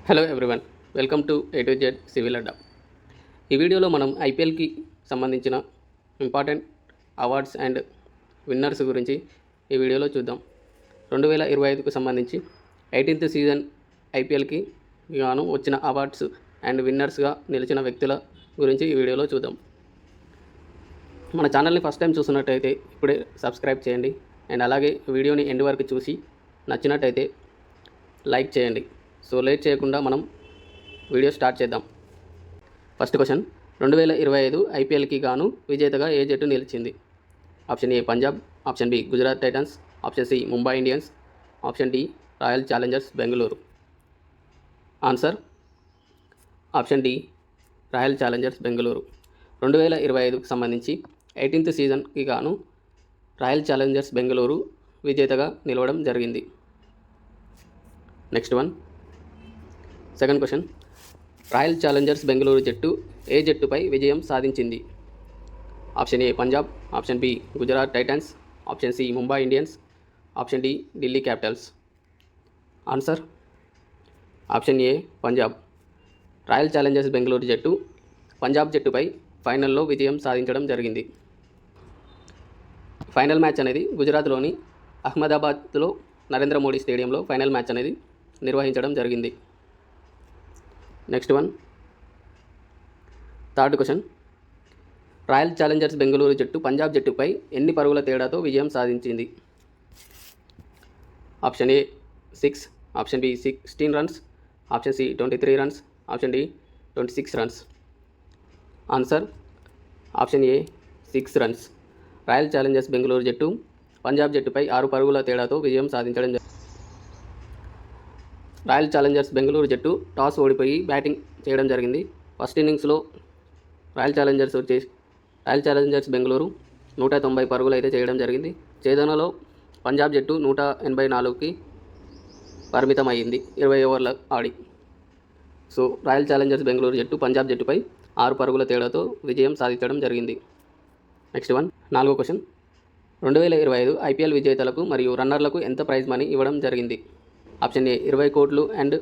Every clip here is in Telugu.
Hello everyone, welcome to A to Z civil అడ్డా. ఈ వీడియోలో మనం ఐపీఎల్కి సంబంధించిన ఇంపార్టెంట్ అవార్డ్స్ అండ్ విన్నర్స్ గురించి ఈ వీడియోలో చూద్దాం. 2025కు సంబంధించి 18th సీజన్ ఐపీఎల్కి గాను వచ్చిన అవార్డ్స్ అండ్ విన్నర్స్గా నిలిచిన వ్యక్తుల గురించి ఈ వీడియోలో చూద్దాం. మన ఛానల్ని ఫస్ట్ టైం చూస్తున్నట్టయితే ఇప్పుడే సబ్స్క్రైబ్ చేయండి అండ్ అలాగే వీడియోని ఎండ్ వరకు చూసి నచ్చినట్టయితే లైక్ చేయండి. సో లేట్ చేయకుండా మనం వీడియో స్టార్ట్ చేద్దాం. ఫస్ట్ క్వశ్చన్, 2025 ఐపీఎల్కి గాను విజేతగా ఏ జట్టు నిలిచింది? Option A Punjab, option B Gujarat Titans, option C Mumbai Indians, option D Royal Challengers Bengaluru. Answer option D Royal Challengers Bengaluru. 2025కు సంబంధించి 18th సీజన్కి గాను రాయల్ ఛాలెంజర్స్ బెంగళూరు విజేతగా నిలవడం జరిగింది. Next one, second question, Royal Challengers Bengaluru జట్టు ఏ జట్టుపై విజయం సాధించింది? Option A Punjab, option B Gujarat Titans, option C Mumbai Indians, option D Delhi Capitals. Answer option A Punjab. Royal Challengers Bengaluru జట్టు పంజాబ్ జట్టుపై ఫైనల్లో విజయం సాధించడం జరిగింది. ఫైనల్ మ్యాచ్ అనేది గుజరాత్లోని అహ్మదాబాద్లో నరేంద్ర మోడీ స్టేడియంలో ఫైనల్ మ్యాచ్ అనేది నిర్వహించడం జరిగింది. Next one, third question, Royal Challengers Bengaluru జట్టు పంజాబ్ జట్టుపై ఎన్ని పరుగుల తేడాతో విజయం సాధించింది? Option A 6, option B 16 runs, option C 23 runs, option D 26 runs. Answer option A 6 runs. Royal Challengers Bengaluru జట్టు పంజాబ్ జట్టుపై 6 పరుగుల తేడాతో విజయం సాధించడం జరిగింది. రాయల్ ఛాలెంజర్స్ బెంగళూరు జట్టు టాస్ ఓడిపోయి బ్యాటింగ్ చేయడం జరిగింది. ఫస్ట్ ఇన్నింగ్స్లో రాయల్ ఛాలెంజర్స్ బెంగళూరు 190 పరుగులు అయితే చేయడం జరిగింది. ఛేదనలో పంజాబ్ జట్టు 184కి పరిమితం అయ్యింది 20 ఓవర్ల ఆడి. సో రాయల్ ఛాలెంజర్స్ బెంగళూరు జట్టు పంజాబ్ జట్టుపై 6 పరుగుల తేడాతో విజయం సాధించడం జరిగింది. నెక్స్ట్ వన్, నాలుగో క్వశ్చన్, 2025 ఐపీఎల్ విజేతలకు మరియు రన్నర్లకు ఎంత ప్రైజ్ మనీ ఇవ్వడం జరిగింది? ఆప్షన్ ఏ 20 కోట్లు అండ్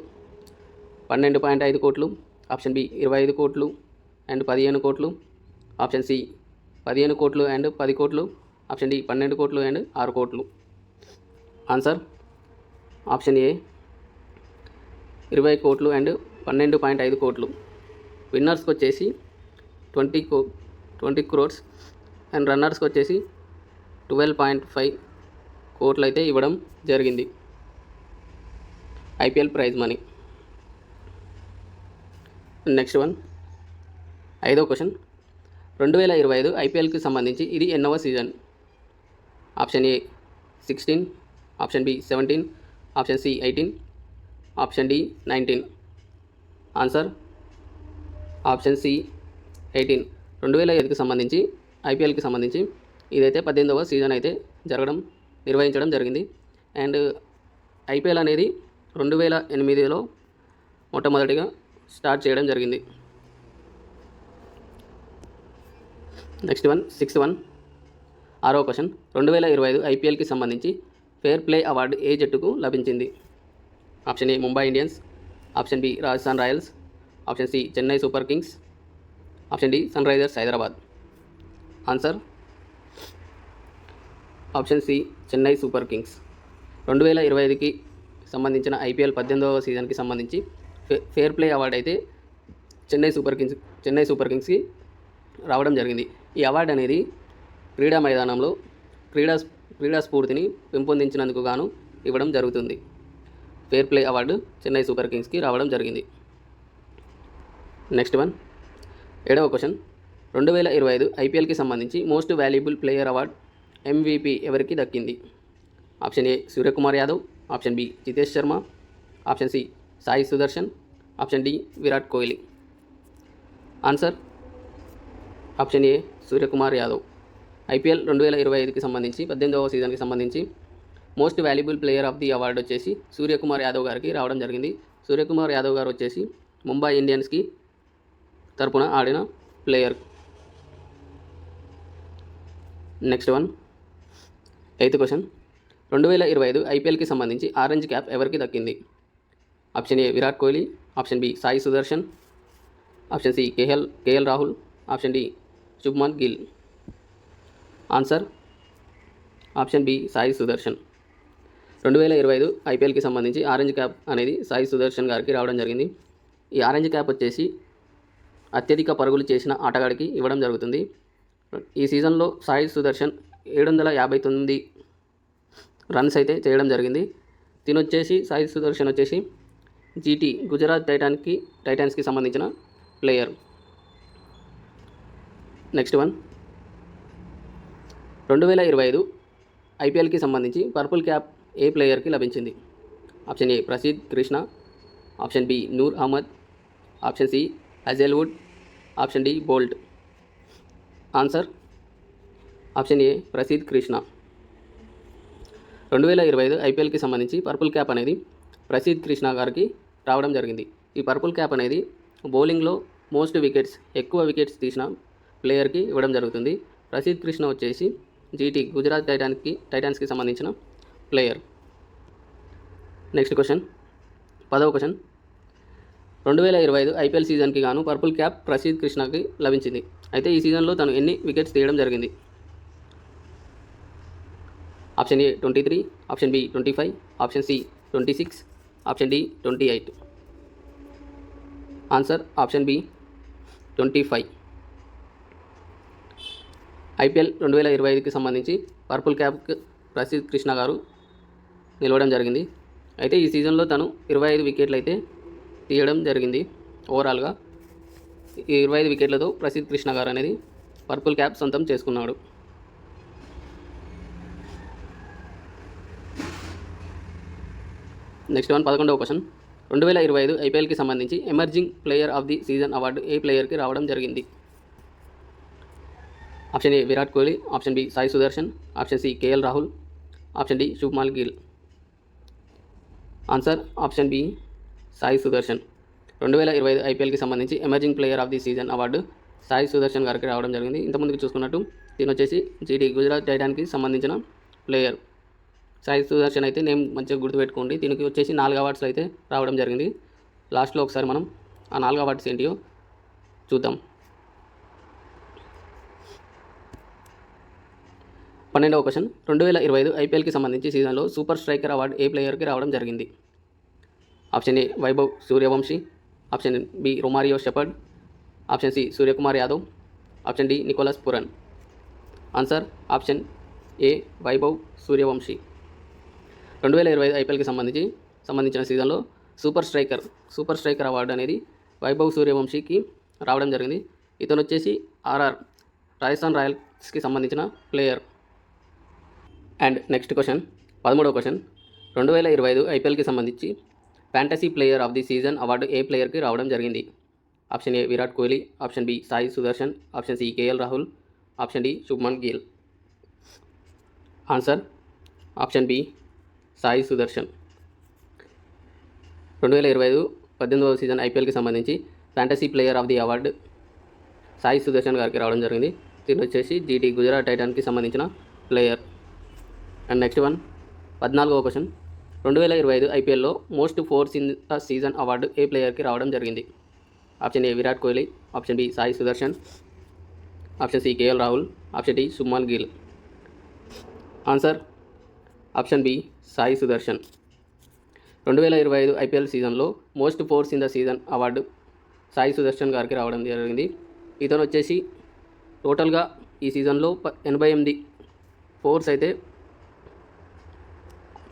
12.5 కోట్లు, ఆప్షన్ బి 25 కోట్లు అండ్ 15 కోట్లు, ఆప్షన్ సి 15 కోట్లు అండ్ 10 కోట్లు, ఆప్షన్ డి 12 కోట్లు అండ్ 6 కోట్లు. ఆన్సర్ ఆప్షన్ ఏ 20 కోట్లు అండ్ 12.5 కోట్లు. విన్నర్స్కి వచ్చేసి 20 క్రోర్స్ అండ్ రన్నర్స్కి వచ్చేసి 12.5 కోట్లు అయితే ఇవ్వడం జరిగింది IPL prize money. Next one, ఐదో క్వశ్చన్, 2025 ఐపీఎల్కి సంబంధించి ఇది ఎన్నవ season? Option A 16, option B 17, option C 18, option D 19. Answer option C 18. 2025కి సంబంధించి ఐపీఎల్కి సంబంధించి ఇదైతే 18వ సీజన్ అయితే నిర్వహించడం జరిగింది. అండ్ ఐపీఎల్ అనేది 2008లో మొట్టమొదటిగా స్టార్ట్ చేయడం జరిగింది. నెక్స్ట్ వన్, సిక్స్త్ వన్, ఆరో క్వశ్చన్, 2025 ఐపీఎల్కి సంబంధించి ఫేర్ ప్లే అవార్డు ఏ జట్టుకు లభించింది? Option A Mumbai Indians, option B Rajasthan Royals, option C Chennai Super Kings, option D Sunrisers Hyderabad. Answer option C Chennai Super Kings. 2025కి సంబంధించిన ఐపీఎల్ 18వ సీజన్కి సంబంధించి ఫేర్ ప్లే అవార్డు అయితే చెన్నై సూపర్ కింగ్స్కి రావడం జరిగింది. ఈ అవార్డు అనేది క్రీడా మైదానంలో క్రీడా స్ఫూర్తిని పెంపొందించినందుకు గాను ఇవ్వడం జరుగుతుంది. Fair play award Chennai Super కింగ్స్కి రావడం జరిగింది. నెక్స్ట్ వన్, ఏడవ క్వశ్చన్, 2025 ఐపీఎల్కి సంబంధించి most valuable player award MVP ఎవరికి దక్కింది? Option A Suryakumar Yadav, option B Jitesh Sharma, option C Sai Sudharsan, option D Virat Kohli. Answer option A Suryakumar Yadav. IPL 2025కి సంబంధించి 18వ సీజన్కి సంబంధించి most valuable player of the award వచ్చేసి సూర్యకుమార్ యాదవ్ గారికి రావడం జరిగింది. సూర్యకుమార్ యాదవ్ గారు వచ్చేసి ముంబై ఇండియన్స్కి తరపున ఆడిన player. Next one, eighth question, 2025 ఐపీఎల్కి సంబంధించి ఆరెంజ్ క్యాప్ ఎవరికి దక్కింది? Option A Virat Kohli, option B Sai Sudharsan, option C KL Rahul, option D Shubman Gill. Answer option B Sai Sudharsan. 2025 ఐపీఎల్కి సంబంధించి ఆరెంజ్ క్యాప్ అనేది సాయి సుదర్శన్ గారికి రావడం జరిగింది. ఈ ఆరెంజ్ క్యాప్ వచ్చేసి అత్యధిక పరుగులు చేసిన ఆటగాడికి ఇవ్వడం జరుగుతుంది. ఈ సీజన్లో సాయి సుదర్శన్ 759 రన్స్ అయితే చేయడం జరిగింది. సాయి సుదర్శన్ వచ్చేసి జీటీ గుజరాత్ టైటాన్స్కి సంబంధించిన ప్లేయర్. నెక్స్ట్ వన్, 2025 ఐపీఎల్కి సంబంధించి పర్పుల్ క్యాప్ ఏ ప్లేయర్కి లభించింది? Option A Prasidh Krishna, option B Noor Ahmad, option C Hazlewood, option D Boult. Answer option A Prasidh Krishna. 2025 ఐపీఎల్కి సంబంధించి పర్పుల్ క్యాప్ అనేది ప్రసిద్ కృష్ణ గారికి రావడం జరిగింది. ఈ పర్పుల్ క్యాప్ అనేది బౌలింగ్లో ఎక్కువ వికెట్స్ తీసిన ప్లేయర్కి ఇవ్వడం జరుగుతుంది. ప్రసిద్ కృష్ణ వచ్చేసి జీటీ గుజరాత్ టైటాన్స్కి సంబంధించిన ప్లేయర్. నెక్స్ట్ క్వశ్చన్, 10వ క్వశ్చన్. 2025 ఐపీఎల్ సీజన్కి గాను పర్పుల్ క్యాప్ ప్రసిద్ కృష్ణకి లభించింది. అయితే ఈ సీజన్లో తను ఎన్ని వికెట్స్ తీయడం జరిగింది? Option A 23, option B 25, option C 26, option D 28. Answer option B 25. IPL 2025కి సంబంధించి పర్పుల్ క్యాప్ ప్రసిద్ కృష్ణ గారు నిలవడం జరిగింది. అయితే ఈ సీజన్లో తను 25 వికెట్లు అయితే తీయడం జరిగింది. ఓవరాల్గా ఈ 25 వికెట్లతో ప్రసిద్ కృష్ణ గారు అనేది పర్పుల్ క్యాప్ సొంతం చేసుకున్నాడు. నెక్స్ట్ వన్, 11వ క్వశ్చన్. 2025 ఐపీఎల్కి సంబంధించి emerging player of the season award ఏ ప్లేయర్కి రావడం జరిగింది? Option A Virat Kohli, option B Sai Sudharsan, option C KL Rahul, option D Shubman Gill. Answer option B Sai Sudharsan. 2025 ఐపీఎల్కి సంబంధించి emerging player of the season award Sai Sudharsan గారికి రావడం జరిగింది. ఇంతకుముందుకు చూసుకున్నట్టు దీని వచ్చేసి జీటీ గుజరాత్ టైటాన్కి సంబంధించిన ప్లేయర్. సాయి సుదర్శన్ అయితే నేమ్ మంచిగా గుర్తుపెట్టుకోండి. దీనికి వచ్చేసి 4 అవార్డ్స్ అయితే రావడం జరిగింది. లాస్ట్లో ఒకసారి మనం ఆ 4 అవార్డ్స్ ఏంటియో చూద్దాం. 12వ క్వశ్చన్. 2025 ఐపీఎల్కి సంబంధించి సీజన్లో సూపర్ స్ట్రైకర్ అవార్డు ఏ ప్లేయర్కి రావడం జరిగింది? Option A Vaibhav Suryavanshi, option B Romario Shepherd, option C Suryakumar Yadav, option D Nicholas Pooran. Answer option A Vaibhav Suryavanshi. 2025 ఐపీఎల్కి సంబంధించిన సీజన్లో సూపర్ స్ట్రైకర్ అవార్డు అనేది వైభవ్ సూర్యవంశీకి రావడం జరిగింది. ఇతను వచ్చేసి రాజస్థాన్ రాయల్స్కి సంబంధించిన ప్లేయర్. అండ్ నెక్స్ట్ క్వశ్చన్, 13వ క్వశ్చన్. 2025 ఐపీఎల్కి సంబంధించి fantasy player of the season award ఏ ప్లేయర్కి రావడం జరిగింది? Option A Virat Kohli, option B Sai Sudharsan, option C KL Rahul, option D Shubman Gill. Answer option B Sai Sudharsan. 2025 18వ సీజన్ ఐపీఎల్కి సంబంధించి fantasy player of the award Sai Sudharsan గారికి రావడం జరిగింది. దీని వచ్చేసి జీటీ గుజరాత్ టైటాన్కి సంబంధించిన player. And next one, 14వ question. 2025 ఐపీఎల్లో most fours in the season award ఏ ప్లేయర్కి రావడం జరిగింది? Option A Virat Kohli, option B Sai Sudharsan, option C KL Rahul, option D Shubman Gill. Answer option B Sai Sudharsan. 2025 IPL సీజన్లో most fours in the season award Sai Sudharsan గారికి రావడం జరిగింది. ఇతను వచ్చేసి టోటల్గా ఈ సీజన్లో 88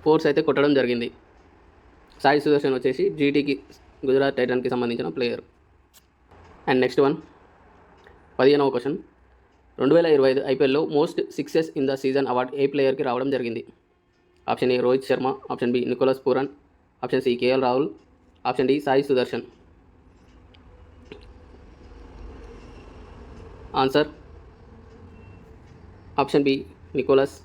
ఫోర్స్ అయితే కొట్టడం జరిగింది. సాయి సుదర్శన్ వచ్చేసి జీటీకి గుజరాత్ టైటాన్కి సంబంధించిన ప్లేయర్. అండ్ నెక్స్ట్ వన్, 15వ క్వశ్చన్. 2025 ఐపీఎల్లో most sixes in the season award ఏ ప్లేయర్కి రావడం జరిగింది? Option A Rohit Sharma, option B Nicholas Pooran, option C KL Rahul, option D Sai Sudharsan. Answer option B Nicholas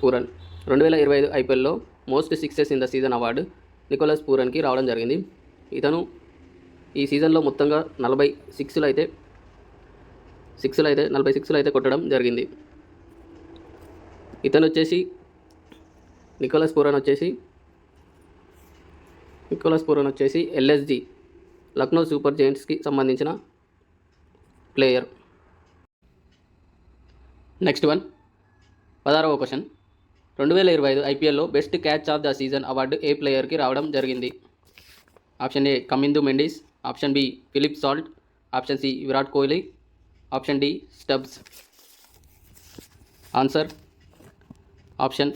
Pooran. 2025 ఐపీఎల్లో most sixes in the season award Nicholas పూరన్కి రావడం జరిగింది. ఇతను ఈ సీజన్లో మొత్తంగా 46 అయితే కొట్టడం జరిగింది. ఇతను వచ్చేసి నికోలస్ పూరన్ వచ్చేసి నికోలస్ పూరన్ వచ్చేసి ఎల్ఎస్జి లక్నో సూపర్ జైంట్స్కి సంబంధించిన ప్లేయర్. నెక్స్ట్ వన్ 16వ క్వశ్చన్. 2025 ఐపీఎల్లో best catch of the season award ఏ ప్లేయర్కి రావడం జరిగింది? Option A Kamindu Mendis, option B Philip Salt, option C Virat Kohli, option D Stubbs. Answer option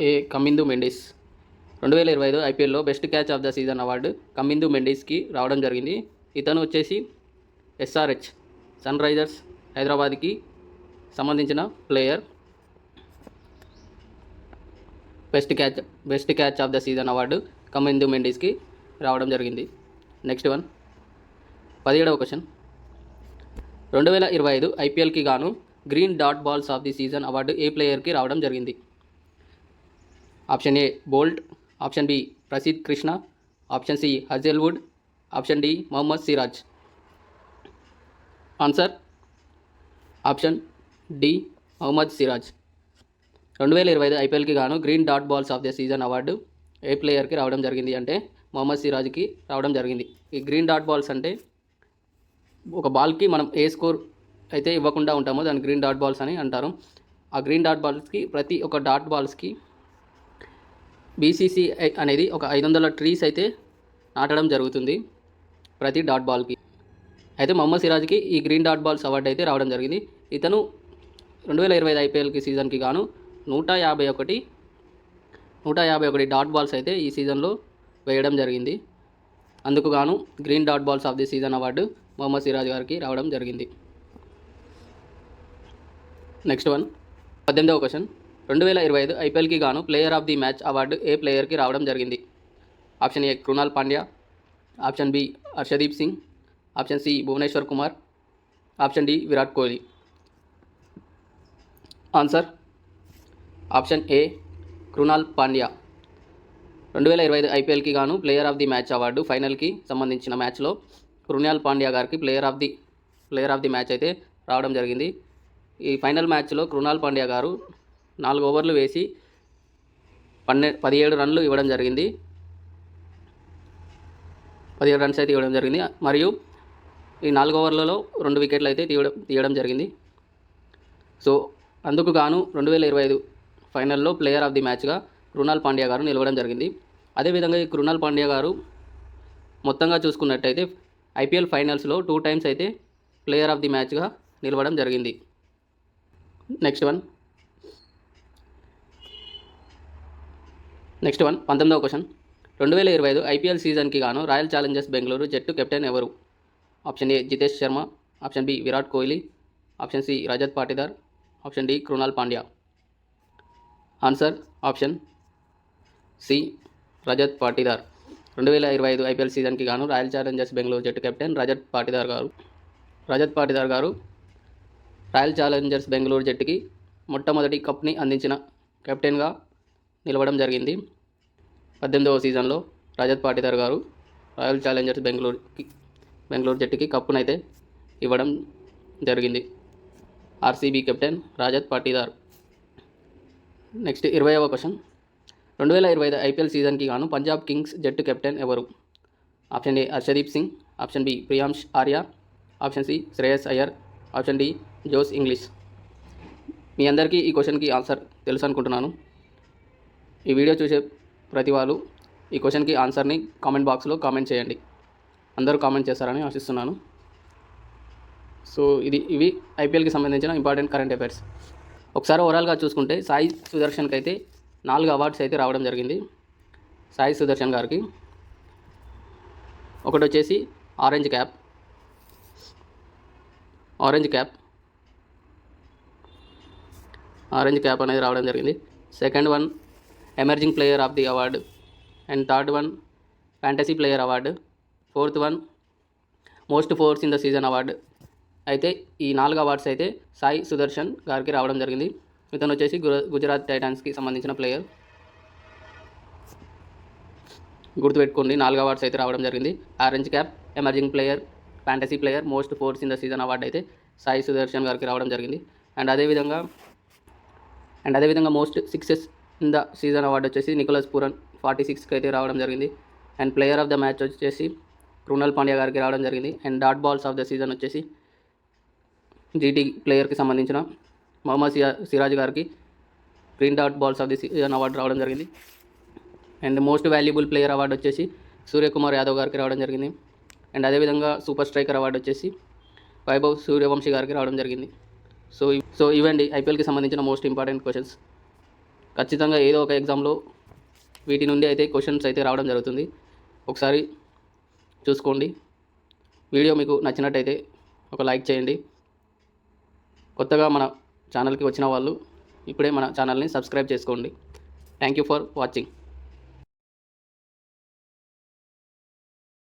A Kamindu Mendis. 2025 ఐపీఎల్లో best catch of the season award Kamindu మెండిస్కి రావడం జరిగింది. ఇతను వచ్చేసి ఎస్ఆర్హెచ్ సన్ రైజర్స్ హైదరాబాద్కి సంబంధించిన player. Best catch of the season award Kamindu మెండిస్కి రావడం జరిగింది. నెక్స్ట్ వన్ 17వ క్వశ్చన్. 2025 ఐపీఎల్కి గాను green dot balls of the season award ఏ ప్లేయర్కి రావడం జరిగింది? Option A Boult, option B Prasidh Krishna, option C Hazlewood, option D Mohammed Siraj. Answer option D Mohammed Siraj. 2025 ఐపీఎల్కి గాను green dot balls of the season award ఏ ప్లేయర్కి రావడం జరిగింది అంటే మొహమ్మద్ సిరాజ్కి రావడం జరిగింది. ఈ గ్రీన్ డాట్ బాల్స్ అంటే ఒక బాల్కి మనం ఏ స్కోర్ అయితే ఇవ్వకుండా ఉంటామో దాన్ని గ్రీన్ డాట్ బాల్స్ అని అంటారు. ఆ గ్రీన్ డాట్ బాల్స్కి ప్రతి ఒక్క డాట్ బాల్స్కి బీసీసీఐ అనేది ఒక 500 ట్రీస్ అయితే నాటడం జరుగుతుంది ప్రతి డాట్ బాల్కి. అయితే మొహమ్మద్ సిరాజ్కి ఈ గ్రీన్ డాట్ బాల్స్ అవార్డు అయితే రావడం జరిగింది. ఇతను 2025 ఐపీఎల్కి సీజన్కి గాను 151 డాట్ బాల్స్ అయితే ఈ సీజన్లో వేయడం జరిగింది. అందుకు గాను green dot balls of the season award Mohammed Siraj గారికి రావడం జరిగింది. నెక్స్ట్ వన్ 18వ క్వశ్చన్. 2025 ఐపీఎల్కి గాను player of the match award ఏ ప్లేయర్కి రావడం జరిగింది? Option A Krunal Pandya, option B Harshdeep Singh, option C Bhuvneshwar Kumar, option D Virat Kohli. Answer option A Krunal Pandya. 2025 ఐపీఎల్కి గాను player of the match award ఫైనల్కి సంబంధించిన మ్యాచ్లో కృణాల్ పాండ్యా గారికి ప్లేయర్ ఆఫ్ ది మ్యాచ్ అయితే రావడం జరిగింది. ఈ ఫైనల్ మ్యాచ్లో కృణాల్ పాండ్యా గారు 4 ఓవర్లు వేసి 17 రన్లు ఇవ్వడం జరిగింది. 17 రన్స్ అయితే ఇవ్వడం జరిగింది. మరియు ఈ 4 ఓవర్లలో 2 వికెట్లు అయితే తీయడం జరిగింది. సో అందుకు గాను 2025 ఫైనల్లో ప్లేయర్ ఆఫ్ ది మ్యాచ్గా కృణాల్ పాండ్యా గారు నిలవడం జరిగింది. అదేవిధంగా ఈ కృణాల్ పాండ్యా గారు మొత్తంగా చూసుకున్నట్టయితే ఐపీఎల్ ఫైనల్స్లో 2 టైమ్స్ అయితే ప్లేయర్ ఆఫ్ ది మ్యాచ్గా నిలవడం జరిగింది. నెక్స్ట్ వన్ 19వ క్వశ్చన్. 2025 ఐపీఎల్ సీజన్కి గాను రాయల్ ఛాలెంజర్స్ బెంగళూరు జట్టు కెప్టెన్ ఎవరు? Option A Jitesh Sharma, option B Virat Kohli, option C Rajat Patidar, option D Krunal Pandya. Answer option C Rajat Patidar. 2025 IPL సీజన్కి గాను రాయల్ ఛాలెంజర్స్ బెంగళూరు జట్టు కెప్టెన్ రజత్ పాటిదార్ గారు రాయల్ ఛాలెంజర్స్ బెంగళూరు జట్టుకి మొట్టమొదటి కప్ని అందించిన కెప్టెన్గా నిలవడం జరిగింది. 18వ సీజన్లో రజత్ పాటిదార్ గారు రాయల్ ఛాలెంజర్స్ బెంగళూరు జట్టుకి కప్పునైతే ఇవ్వడం జరిగింది. RCB captain Rajat Patidar. Next 20వ క్వశ్చన్. 2025 ఐపీఎల్ సీజన్కి గాను పంజాబ్ కింగ్స్ జట్టు కెప్టెన్ ఎవరు? Option A Harshdeep Singh, option B Priyansh Arya, option C Shreyas Iyer, option D Jos Inglis. మీ అందరికీ ఈ క్వశ్చన్కి ఆన్సర్ తెలుసు అనుకుంటున్నాను. ఈ వీడియో చూసే ప్రతి వాళ్ళు ఈ క్వశ్చన్కి ఆన్సర్ని కామెంట్ బాక్స్లో కామెంట్ చేయండి. అందరూ కామెంట్ చేస్తారని ఆశిస్తున్నాను. సో ఇవి ఐపీఎల్కి సంబంధించిన ఇంపార్టెంట్ కరెంట్ అఫైర్స్. ఒకసారి ఓవరాల్గా చూసుకుంటే సాయి సుదర్శన్కి అయితే 4 అవార్డ్స్ అయితే రావడం జరిగింది. సాయి సుదర్శన్ గారికి ఒకటి వచ్చేసి ఆరెంజ్ క్యాప్ అనేది రావడం జరిగింది. Second one emerging player of the award, and third one fantasy player award, fourth one most fours in the season award. అయితే ఈ 4 అవార్డ్స్ అయితే సాయి సుదర్శన్ గారికి రావడం జరిగింది. ఇతను వచ్చేసి గుజరాత్ టైటాన్స్కి సంబంధించిన ప్లేయర్. గుర్తుపెట్టుకోండి, 4 అవార్డ్స్ అయితే రావడం జరిగింది. Orange cap, emerging player, fantasy player, most fours in the season award అయితే సాయి సుదర్శన్ గారికి రావడం జరిగింది. అండ్ అదేవిధంగా most sixes in the season award వచ్చేసి నికోలస్ పూరన్ 46కి అయితే రావడం జరిగింది. And player of the match వచ్చేసి కృణాల్ పాండ్యా గారికి రావడం జరిగింది. And dot balls of the season వచ్చేసి జీటీ ప్లేయర్కి సంబంధించిన మొహమ్మద్ సిరాజ్ గారికి green dot balls of the season award రావడం జరిగింది. And most valuable player award వచ్చేసి సూర్యకుమార్ యాదవ్ గారికి రావడం జరిగింది. అండ్ అదేవిధంగా సూపర్ స్ట్రైకర్ అవార్డు వచ్చేసి వైభవ్ సూర్యవంశీ గారికి రావడం జరిగింది. సో ఇవండి ఐపీఎల్కి సంబంధించిన మోస్ట్ ఇంపార్టెంట్ క్వశ్చన్స్. ఖచ్చితంగా ఏదో ఒక ఎగ్జామ్లో వీటి నుండి అయితే క్వశ్చన్స్ అయితే రావడం జరుగుతుంది. ఒకసారి చూసుకోండి. వీడియో మీకు నచ్చినట్టయితే ఒక లైక్ చేయండి. కొత్తగా మన ఛానల్కి వచ్చిన వాళ్ళు ఇప్పుడే మన ఛానల్ని సబ్స్క్రైబ్ చేసుకోండి. Thank you for watching.